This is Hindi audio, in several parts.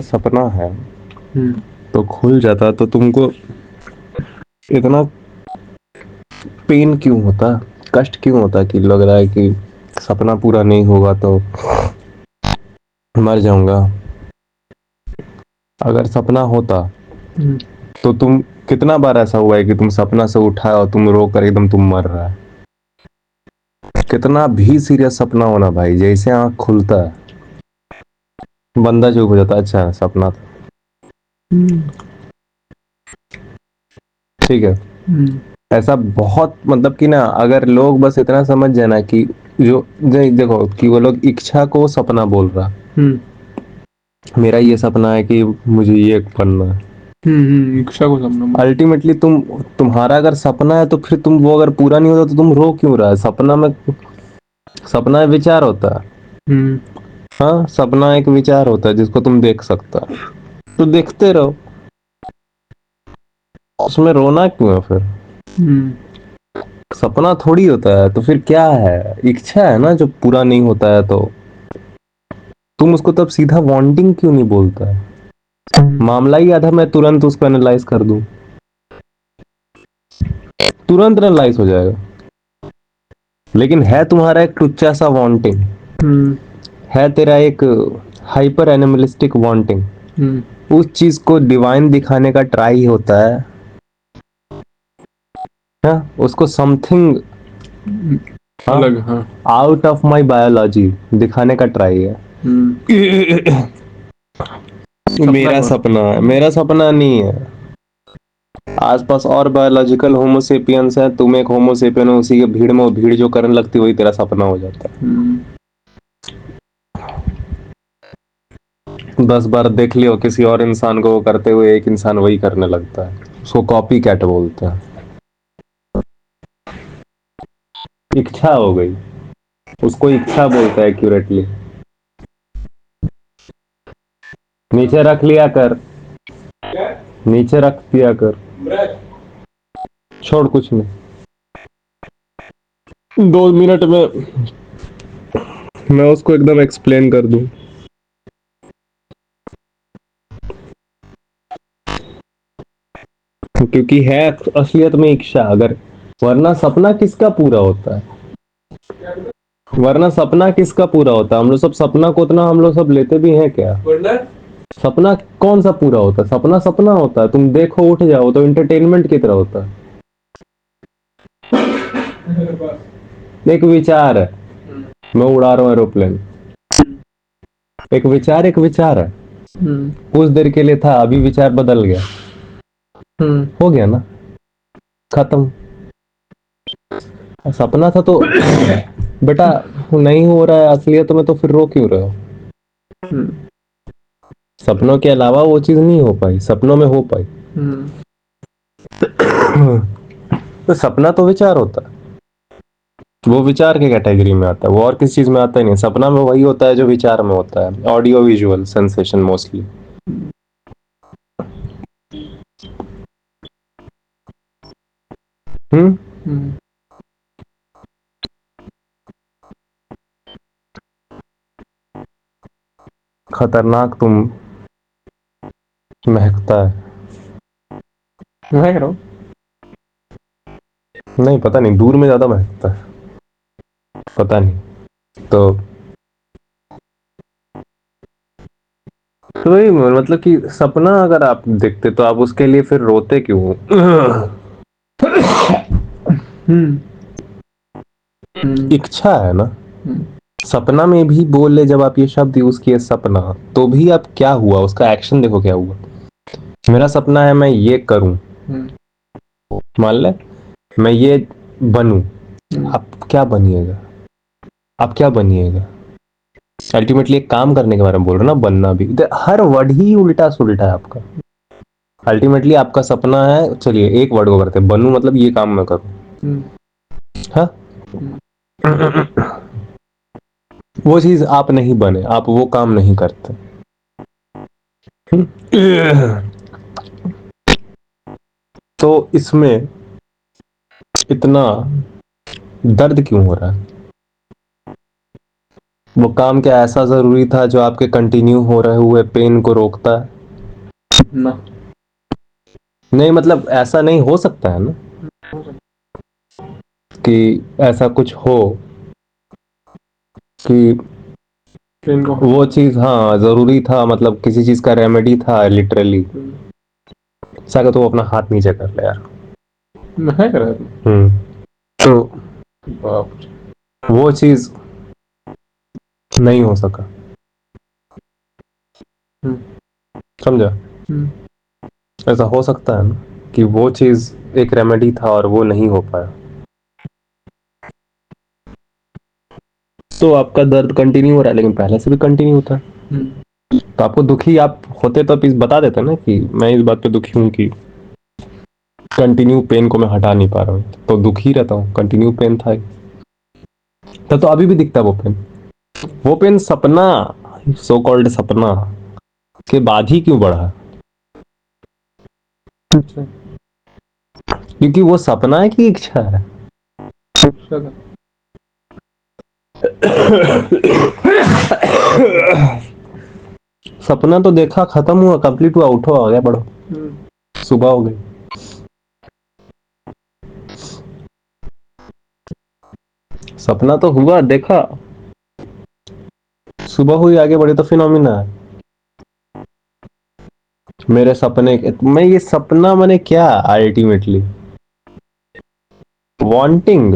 सपना है हम्म तो खुल जाता तो तुमको इतना पेन क्यों होता, कष्ट क्यों होता कि लग रहा है कि सपना पूरा नहीं होगा तो मर जाऊंगा। अगर सपना होता हम्म तो तुम, कितना बार ऐसा हुआ है कि तुम सपना से उठा और तुम रो कर एकदम तुम मर रहा है। कितना भी सीरियस सपना होना भाई, जैसे आंख खुलता है बंदा चुप हो जाता है, अच्छा सपना था। हम्म ठीक है। हम्म ऐसा बहुत मतलब कि ना, अगर लोग बस इतना समझ जाए ना कि देखो कि वो लोग इच्छा को सपना बोल रहा, हम्म मेरा ये सपना है कि मुझे ये बनना है। इच्छा को सपना बोल। अल्टीमेटली तुम्हारा अगर सपना है तो फिर तुम वो अगर पूरा नहीं होता तो तुम रो क्यों रहा है। सपना में, सपना में विचार होता है। हम्म हाँ, सपना एक विचार होता है जिसको तुम देख सकता है, तो देखते रहो, उसमें रोना क्यों है फिर। हम्म सपना थोड़ी होता है तो फिर क्या है, इच्छा है ना जो पूरा नहीं होता है, तो तुम उसको तब सीधा वांटिंग क्यों नहीं बोलता है। मामला ही आधा मैं तुरंत उसको एनालाइज कर दूं, तुरंत एनालाइज हो जाएगा। लेकिन है तुम्हारा एक टुच्चा सा वांटिंग, हम्म है तेरा एक हाइपर एनिमलिस्टिक वांटिंग, हम्म उस चीज को डिवाइन दिखाने का ट्राई होता है। हाँ, उसको समथिंग हम्म, अलग, हाँ। आउट ऑफ माय बायोलॉजी दिखाने का ट्राई है। हम्म सपना मेरा कौन? सपना है, मेरा सपना नहीं है। आसपास और बायोलॉजिकल होमोसेपियंस है, तुम एक होमोसेपियन हो, उसी के भीड़ में वो भीड़ जो करने लगती है वही तेरा सपना हो जाता हम्म है। 10 बार देख लियो किसी और इंसान को वो करते हुए, एक इंसान वही करने लगता है, उसको कॉपी कैट बोलते हैं। इच्छा हो गई, उसको इच्छा बोलता है एक्यूरेटली। नीचे रख लिया कर, नीचे रख दिया कर, छोड़ कुछ नहीं। 2 मिनट में मैं उसको एकदम एक्सप्लेन कर दूं। क्योंकि है असलियत में इच्छा, अगर, वरना सपना किसका पूरा होता है, वरना सपना किसका पूरा होता है। हम लोग सब सपना को उतना हम लोग सब लेते भी हैं क्या। सपना कौन सा पूरा होता है, सपना सपना होता है, तुम देखो उठ जाओ तो इंटरटेनमेंट की तरह होता है। एक विचार है, मैं उड़ा रहा हूँ एरोप्लेन, एक विचार है, हम्म कुछ देर के लिए था, अभी विचार बदल गया, हम्म हो गया ना, खत्म। सपना था तो बेटा नहीं हो रहा है असलियत में, तो फिर रो क्यों रहे हो। हम्म सपनों के अलावा वो चीज नहीं हो पाई, सपनों में हो पाई। हम्म तो सपना तो विचार होता है, वो विचार के कैटेगरी में आता है, वो और किसी चीज में आता ही नहीं। सपना में वही होता है जो विचार में होता है, ऑडियो विजुअल सेंसेशन मोस्टली। हम्म। हम्म खतरनाक तुम, महकता है। मैं कह रहा हूँ। नहीं पता नहीं, दूर में ज्यादा महकता है, पता नहीं तो। तो वही मतलब कि सपना अगर आप देखते तो आप उसके लिए फिर रोते क्यों। हम्म हम्म इच्छा है ना। हम्म सपना में भी बोल ले, जब आप ये शब्द यूज किए सपना, तो भी अब क्या हुआ, उसका एक्शन देखो क्या हुआ। मेरा सपना है मैं ये करूं, हम्म मान ले मैं ये बनूं, हम्म आप क्या बनिएगा, आप क्या बनिएगा। अल्टीमेटली एक काम करने के बारे में बोल रहे हो ना, बनना भी, हर वर्ड ही उल्टा सुल्टा है आपका। अल्टीमेटली आपका सपना है, चलिए एक वर्ड को करते हैं, बनूं मतलब ये काम मैं करूं। हम्म हाँ, हम्म वो चीज आप नहीं बने, आप वो काम नहीं करते। तो इसमें इतना दर्द क्यों हो रहा है। वो काम क्या ऐसा जरूरी था जो आपके कंटिन्यू हो रहे हुए पेन को रोकता है? ना, नहीं मतलब ऐसा नहीं हो सकता है ना कि ऐसा कुछ हो कि पेन को वो चीज हाँ जरूरी था, मतलब किसी चीज का रेमेडी था लिटरली। ऐसा तो अपना हाथ नीचे कर ले यार। मैं कर रहा था। तो बाप वो चीज नहीं हो सका, समझा? ऐसा हो सकता है ना कि वो चीज एक रेमेडी था और वो नहीं हो पाया, तो आपका दर्द कंटिन्यू हो रहा है लेकिन पहले से भी कंटिन्यू होता है। तो आपको दुखी आप होते तो आप इस बता देते ना कि मैं इस बात पे दुखी हूँ कि कंटिन्यू पेन को मैं हटा नहीं पा रहा हूँ, तो दुखी रहता हूँ, कंटिन्यू पेन था ही। तो अभी भी दिखता है वो पेन। वो पेन सपना, सो कॉल्ड सपना के बाद ही क्यों बढ़ा? क्योंकि वो सपना है कि इच्छा है? सपना तो देखा, खत्म हुआ, कंप्लीट हुआ, उठो आ गया, पढ़ो, सुबह हो गई। सपना तो हुआ, देखा, सुबह हुई, आगे बढ़े, तो फिनोमिना है। मेरे सपने मैं ये सपना मैंने क्या ultimately wanting,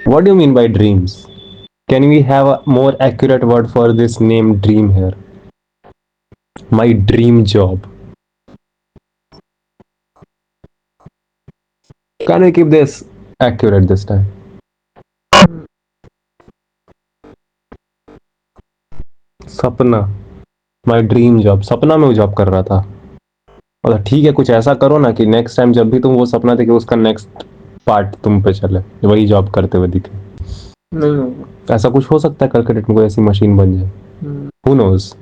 what do you mean by dreams? Can we have a more accurate word for this name dream here? My dream job, can we keep this accurate this time? सपना, माय ड्रीम जॉब, सपना में वो जॉब कर रहा था। मतलब ठीक है, कुछ ऐसा करो ना कि नेक्स्ट टाइम जब भी तुम वो सपना देखे उसका नेक्स्ट पार्ट तुम पे चले, वही जॉब करते हुए दिखे। नहीं होगा। ऐसा कुछ हो सकता है कल के डेट में कोई ऐसी मशीन बन जाए? Who knows?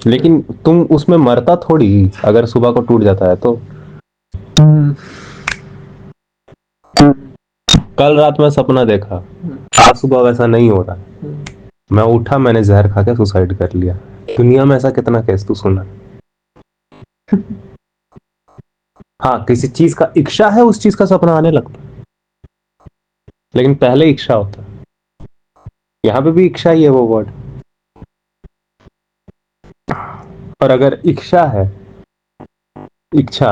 लेकिन तुम उसमें मरता थोड़ी अगर सुबह को टूट जाता है तो। कल रात में सपना देखा, आज सुबह वैसा नहीं हो रहा, मैं उठा, मैंने जहर खा के सुसाइड कर लिया। दुनिया में ऐसा कितना केस तू सुना? हाँ, किसी चीज का इच्छा है, उस चीज का सपना आने लगता है, लेकिन पहले इच्छा होता है। यहाँ पे भी इच्छा ही है वो वर्ड। और अगर इच्छा है, इच्छा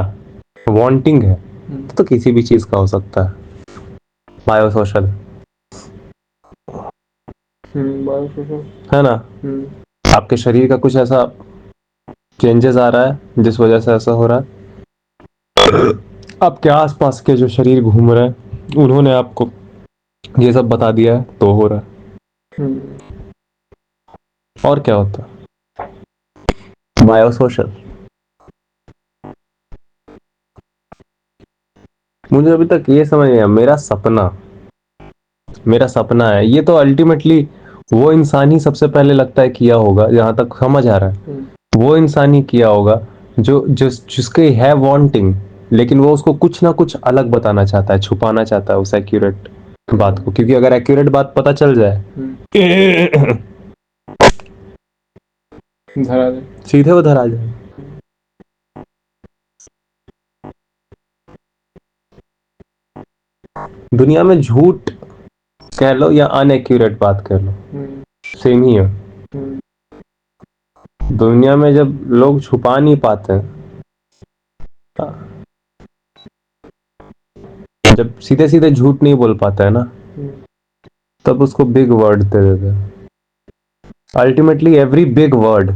वांटिंग है, तो किसी भी चीज का हो सकता है। बायोसोशल है ना? आपके शरीर का कुछ ऐसा चेंजेस आ रहा है जिस वजह से ऐसा हो रहा है। आपके आसपास के जो शरीर घूम रहे हैं उन्होंने आपको ये सब बता दिया है, तो हो रहा है। और क्या होता है? बायोसोशल। मुझे अभी तक ये समझ नहीं आया, मेरा सपना है, ये तो अल्टीमेटली वो इंसान ही सबसे पहले लगता है किया होगा, जहां तक समझ आ रहा है। वो इंसान ही किया होगा जिसके है वांटिंग, लेकिन वो उसको कुछ ना कुछ अलग बताना चाहता है, छुपाना चाहता है उस एक्यूरेट बात को, क्योंकि अगर एक्यूरेट बात पता चल जाए सीधे वो धरा जाए। दुनिया में झूठ कह लो या अनएक्यूरेट बात कह लो, सेम ही है। दुनिया में जब लोग छुपा नहीं पाते, जब सीधे सीधे झूठ नहीं बोल पाता है ना, तब उसको बिग वर्ड दे देते हैं। Ultimately every big word,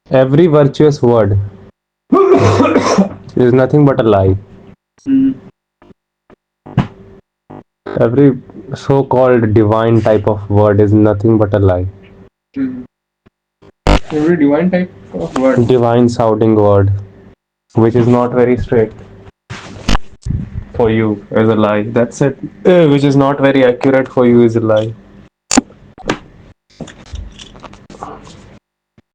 every virtuous word is nothing but a lie. Every so-called divine type of word is nothing but a lie. Every divine type of word. Divine sounding word, which is not very straight for you, is a lie. That's it. Which is not very accurate for you is a lie.